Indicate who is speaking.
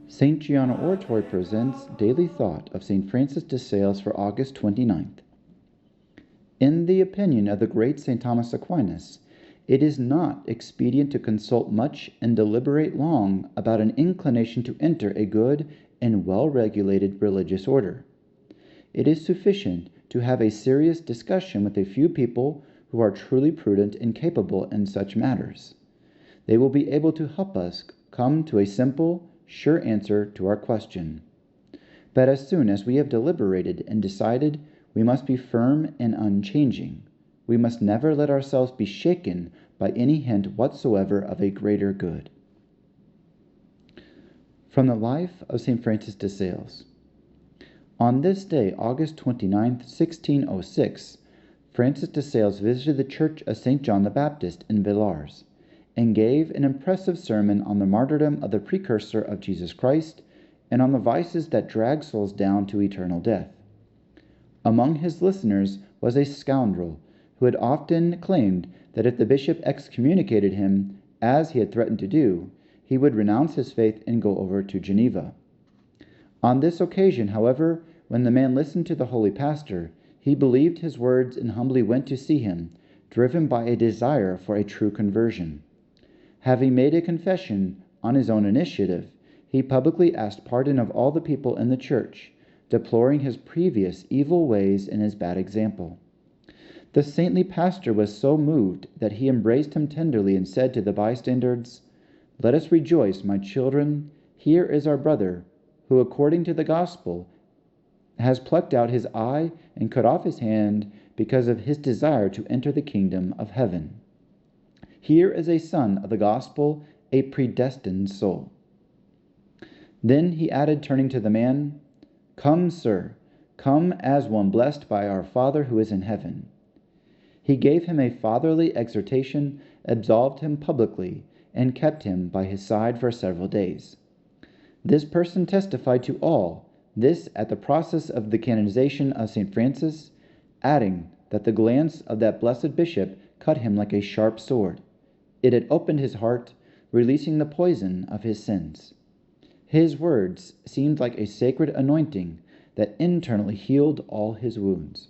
Speaker 1: St. Gianna Oratory presents Daily Thought of St. Francis de Sales for August 29th. In the opinion of the great St. Thomas Aquinas, it is not expedient to consult much and deliberate long about an inclination to enter a good and well-regulated religious order. It is sufficient to have a serious discussion with a few people who are truly prudent and capable in such matters. They will be able to help us come to a simple, sure answer to our question. But as soon as we have deliberated and decided, we must be firm and unchanging. We must never let ourselves be shaken by any hint whatsoever of a greater good. From the life of St. Francis de Sales. On this day, August 29th, 1606, Francis de Sales visited the church of St. John the Baptist in Villars, and gave an impressive sermon on the martyrdom of the precursor of Jesus Christ and on the vices that drag souls down to eternal death. Among his listeners was a scoundrel who had often claimed that if the bishop excommunicated him, as he had threatened to do, he would renounce his faith and go over to Geneva. On this occasion, however, when the man listened to the holy pastor, he believed his words and humbly went to see him, driven by a desire for a true conversion. Having made a confession on his own initiative, he publicly asked pardon of all the people in the church, deploring his previous evil ways and his bad example. The saintly pastor was so moved that he embraced him tenderly and said to the bystanders, "Let us rejoice, my children. Here is our brother, who, according to the gospel, has plucked out his eye and cut off his hand because of his desire to enter the kingdom of heaven. Here is a son of the gospel, a predestined soul." Then he added, turning to the man, "Come, sir, come as one blessed by our Father who is in heaven." He gave him a fatherly exhortation, absolved him publicly, and kept him by his side for several days. This person testified to all this at the process of the canonization of St. Francis, adding that the glance of that blessed bishop cut him like a sharp sword. It had opened his heart, releasing the poison of his sins. His words seemed like a sacred anointing that internally healed all his wounds.